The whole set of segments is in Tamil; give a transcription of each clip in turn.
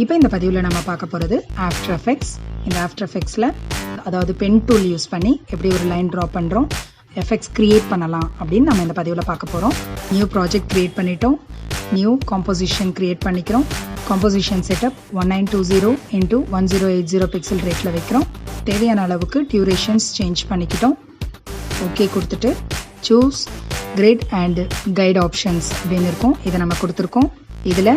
இப்போ இந்த பதிவில் நம்ம பார்க்க போகிறது ஆஃப்டர் எஃபெக்ட்ஸ். இந்த ஆஃப்டர் எஃபெக்ட்ஸில் அதாவது பென் டூல் யூஸ் பண்ணி எப்படி ஒரு லைன் ட்ரா பண்ணுறோம், எஃபெக்ட்ஸ் க்ரியேட் பண்ணலாம் அப்படின்னு நம்ம இந்த பதிவில் பார்க்க போகிறோம். நியூ ப்ராஜெக்ட் க்ரியேட் பண்ணிட்டோம், நியூ காம்போசிஷன் க்ரியேட் பண்ணிக்கிறோம். காம்போசிஷன் செட்டப் 1920 × 1080 பிக்சல் ரேட்டில் வைக்கிறோம். தேவையான அளவுக்கு டியூரேஷன்ஸ் சேஞ்ச் பண்ணிக்கிட்டோம். ஓகே கொடுத்துட்டு choose grid and guide options அப்படின்னு இருக்கும். இதை நம்ம கொடுத்துருக்கோம். இதில்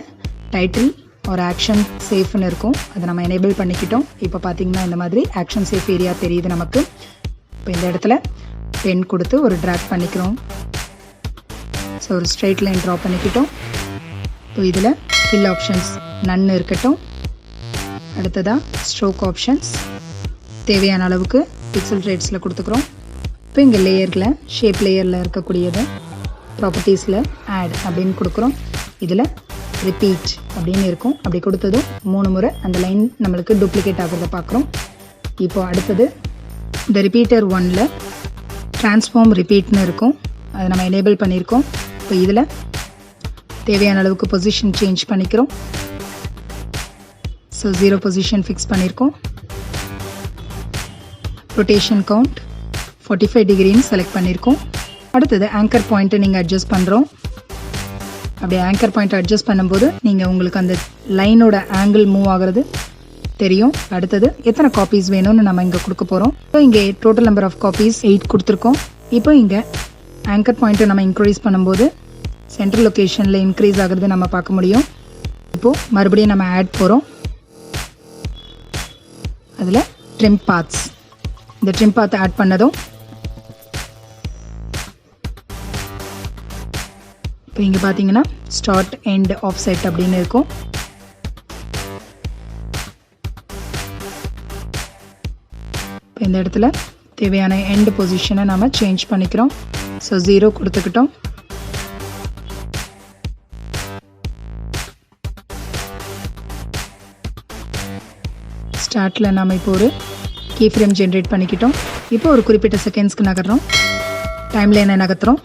டைட்டில் ஒரு ஆக்ஷன் சேஃப்னு இருக்கும், அதை நம்ம எனேபிள் பண்ணிக்கிட்டோம். இப்போ பார்த்தீங்கன்னா இந்த மாதிரி ஆக்ஷன் சேஃப் ஏரியா தெரியுது நமக்கு. இப்போ இந்த இடத்துல பென் கொடுத்து ஒரு ட்ராக் பண்ணிக்கிறோம். ஸோ ஒரு ஸ்ட்ரெயிட் லைன் ட்ரா பண்ணிக்கிட்டோம். இப்போ இதில் ஃபில் ஆப்ஷன்ஸ் நன்னு இருக்கட்டும். அடுத்ததாக ஸ்ட்ரோக் ஆப்ஷன்ஸ் தேவையான அளவுக்கு பிக்சல் ரேட்ஸில் கொடுத்துக்கிறோம். இப்போ இங்கே லேயரில் ஷேப் லேயரில் இருக்கக்கூடியது ப்ராப்பர்ட்டிஸில் ஆட் அப்படின்னு கொடுக்குறோம். இதில் ரிப்பீட் அப்படின்னு இருக்கும். அப்படி கொடுத்ததும் 3 முறை அந்த லைன் நம்மளுக்கு டூப்ளிகேட் ஆகிறத பார்க்குறோம். இப்போ அடுத்தது இந்த ரிப்பீட்டர் 1ல் ட்ரான்ஸ்ஃபார்ம் ரிப்பீட்னு இருக்கும், அதை நம்ம எனேபிள் பண்ணியிருக்கோம். இப்போ இதில் தேவையான அளவுக்கு பொசிஷன் சேஞ்ச் பண்ணிக்கிறோம். ஸோ 0 பொசிஷன் ஃபிக்ஸ் பண்ணியிருக்கோம். ரொட்டேஷன் கவுண்ட் 45 டிகிரின்னு செலக்ட் பண்ணியிருக்கோம். அடுத்தது ஆங்கர் பாயிண்ட்டை நீங்கள் அட்ஜஸ்ட் பண்ணுறோம். அப்படி ஆங்கர் பாயிண்ட் அட்ஜஸ்ட் பண்ணும்போது நீங்கள் உங்களுக்கு அந்த லைனோட ஆங்கிள் மூவ் ஆகிறது தெரியும். அடுத்தது எத்தனை காப்பீஸ் வேணும்னு நம்ம இங்கே கொடுக்க போகிறோம். இப்போ இங்கே டோட்டல் நம்பர் ஆஃப் காப்பீஸ் 8 கொடுத்துருக்கோம். இப்போ இங்கே ஆங்கர் பாயிண்ட்டை நம்ம இன்க்ரீஸ் பண்ணும்போது சென்ட்ரல் லொக்கேஷனில் இன்க்ரீஸ் ஆகிறது நம்ம பார்க்க முடியும். இப்போது மறுபடியும் நம்ம ஆட் போகிறோம். அதில் ட்ரிம் பாத்ஸ், இந்த ட்ரிம் பாத் ஆட் பண்ணதும் இப்போ இங்கே பார்த்தீங்கன்னா ஸ்டார்ட் எண்ட் ஆஃப் செட் அப்படின்னு இருக்கும். இப்போ இந்த இடத்துல தேவையான எண்ட் பொசிஷனை நம்ம சேஞ்ச் பண்ணிக்கிறோம். ஸோ 0 கொடுத்துக்கிட்டோம். ஸ்டார்ட்டில் நம்ம இப்போ ஒரு கீ ஃப்ரேம் ஜென்ரேட் பண்ணிக்கிட்டோம். இப்போ ஒரு குறிப்பிட்ட செகண்ட்ஸ்க்கு நகர்றோம், டைம் லைனை நகர்த்துறோம்.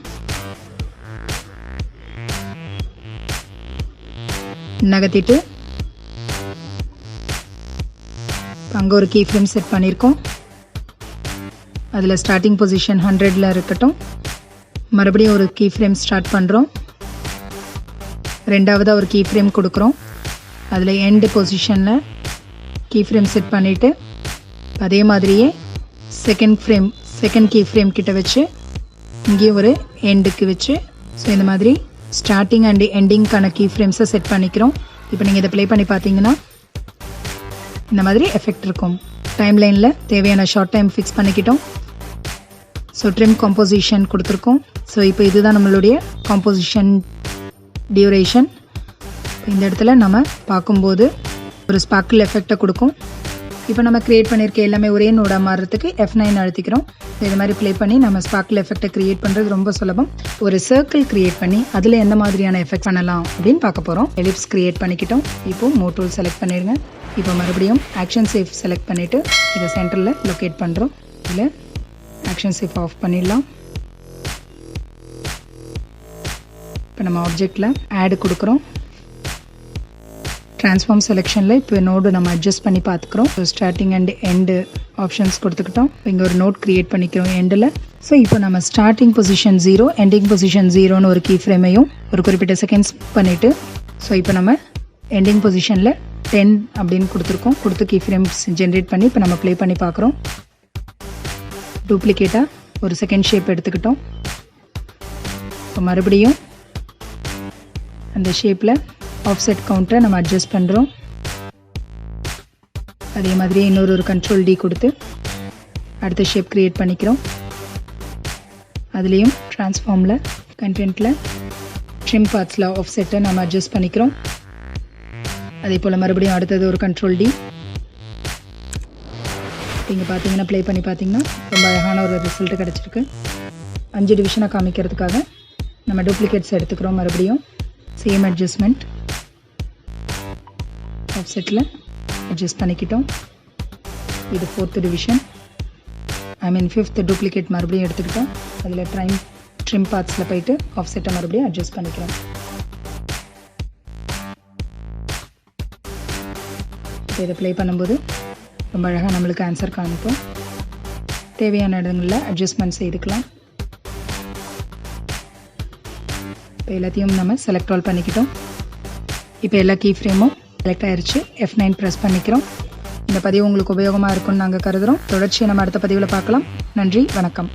நகர்த்திட்டு அங்கே ஒரு கீ ஃப்ரேம் செட் பண்ணியிருக்கோம். அதில் ஸ்டார்டிங் பொசிஷன் 100ல் இருக்கட்டும். மறுபடியும் ஒரு கீ ஃப்ரேம் ஸ்டார்ட் பண்ணுறோம். ரெண்டாவதாக ஒரு கீ ஃப்ரேம் கொடுக்குறோம். அதில் எண்டு பொசிஷனில் கீ ஃப்ரேம் செட் பண்ணிவிட்டு அதே மாதிரியே செகண்ட் கீ ஃப்ரேம் கிட்ட வச்சு இங்கேயும் ஒரு எண்டுக்கு வச்சு ஸோ இந்த மாதிரி ஸ்டார்டிங் அண்ட் எண்டிங்கான கீ ஃப்ரேம்ஸை செட் பண்ணிக்கிறோம். இப்போ நீங்கள் இதை ப்ளே பண்ணி பார்த்தீங்கன்னா இந்த மாதிரி எஃபெக்ட் இருக்கும். டைம் லைனில் தேவையான ஷார்ட் டைம் ஃபிக்ஸ் பண்ணிக்கிட்டோம். ஸோ ட்ரிம் காம்போசிஷன் கொடுத்துருக்கோம். ஸோ இப்போ இதுதான் நம்மளுடைய காம்போசிஷன் டியூரேஷன். இந்த இடத்துல நம்ம பார்க்கும்போது ஒரு ஸ்பார்க்கிள் எஃபெக்டை கொடுக்கும். இப்போ நம்ம க்ரியேட் பண்ணியிருக்க எல்லாமே ஒரே நோடாக மாறுறதுக்கு F9 அழுத்திக்கிறோம். இது மாதிரி ப்ளே பண்ணி நம்ம ஸ்பார்க்கிள் எஃபெக்டை க்ரியேட் பண்ணுறது ரொம்ப சுலபம். ஒரு சர்க்கிள் க்ரியேட் பண்ணி அதில் எந்த மாதிரியான எஃபெக்ட் பண்ணலாம் அப்படின்னு பார்க்க போகிறோம். எலிப்ஸ் க்ரியேட் பண்ணிக்கிட்டோம். இப்போ மோ டூல் செலக்ட் பண்ணிடுங்க. இப்போ மறுபடியும் ஆக்ஷன் சேஃப் செலக்ட் பண்ணிவிட்டு இதை சென்டரில் லொக்கேட் பண்ணுறோம். இதில் ஆக்ஷன் சேஃப் ஆஃப் பண்ணிடலாம். இப்போ நம்ம ஆப்ஜெக்டில் ஆடு கொடுக்குறோம். ட்ரான்ஸ்ஃபார்ம் செலெக்ஷனில் இப்போ நோடு நம்ம அட்ஜஸ்ட் பண்ணி பார்த்துக்கிறோம். ஸ்டார்டிங் அண்ட் எண்டு ஆப்ஷன்ஸ் கொடுத்துக்கிட்டோம். இங்கே ஒரு நோட் க்ரியேட் பண்ணிக்கிறோம் எண்டில். ஸோ இப்போ நம்ம ஸ்டார்டிங் பொசிஷன் 0, எண்டிங் பொசிஷன் 0ன்னு ஒரு கீ ஃப்ரேமையும் ஒரு குறிப்பிட்ட செகண்ட்ஸ் பண்ணிவிட்டு ஸோ இப்போ நம்ம எண்டிங் பொசிஷனில் 10 அப்படின்னு கொடுத்துருக்கோம். கொடுத்து கீ ஃப்ரேம்ஸ் ஜென்ரேட் பண்ணி இப்போ நம்ம ப்ளே பண்ணி பார்க்குறோம். டூப்ளிகேட்டாக ஒரு செகண்ட் ஷேப் எடுத்துக்கிட்டோம். இப்போ மறுபடியும் அந்த ஷேப்பில் ஆஃப்செட் கவுண்ட்டை நம்ம அட்ஜஸ்ட் பண்ணுறோம். அதே மாதிரி இன்னொரு கண்ட்ரோல் D கொடுத்து அடுத்த ஷேப் க்ரியேட் பண்ணிக்கிறோம். அதுலேயும் ட்ரான்ஸ்ஃபார்மில் கண்டென்ட்டில் ட்ரிம் பாத்ஸில் ஆஃப்செட்டை நம்ம அட்ஜஸ்ட் பண்ணிக்கிறோம். அதே போல் மறுபடியும் அடுத்தது ஒரு கண்ட்ரோல் D. இங்கே பார்த்தீங்கன்னா ப்ளே பண்ணி பார்த்தீங்கன்னா ரொம்ப அழகான ஒரு ரிசல்ட்டு கிடச்சிருக்கு. 5 டிவிஷனாக காமிக்கிறதுக்காக நம்ம டூப்ளிகேட்ஸ் எடுத்துக்கிறோம். மறுபடியும் சேம் அட்ஜஸ்ட்மெண்ட் ஆஃப்செட்டில் அட்ஜஸ்ட் பண்ணிக்கிட்டோம். இது 4th டிவிஷன், 5th டூப்ளிகேட் மறுபடியும் எடுத்துக்கிட்டோம். அதில் ட்ரிம் பார்ட்ஸில் போயிட்டு ஆஃப்செட்டை மறுபடியும் அட்ஜஸ்ட் பண்ணிக்கிறோம். இப்போ இதை ப்ளே பண்ணும்போது ரொம்ப அழகாக நம்மளுக்கு ஆன்சர் காமிக்கும். தேவையான இடங்களில் அட்ஜஸ்ட்மெண்ட் செய்துக்கலாம். இப்போ எல்லாத்தையும் நம்ம செலக்ட் ஆல் பண்ணிக்கிட்டோம். இப்போ எல்லா கீ ஃப்ரேமும் செலக்ட் ஆயிடுச்சு. F9 ப்ரெஸ் பண்ணிக்கிறோம். இந்த பதிவு உங்களுக்கு உபயோகமாக இருக்கும்னு நாங்கள் கருதுகிறோம். தொடர்ச்சியை நம்ம அடுத்த பதிவில் பார்க்கலாம். நன்றி, வணக்கம்.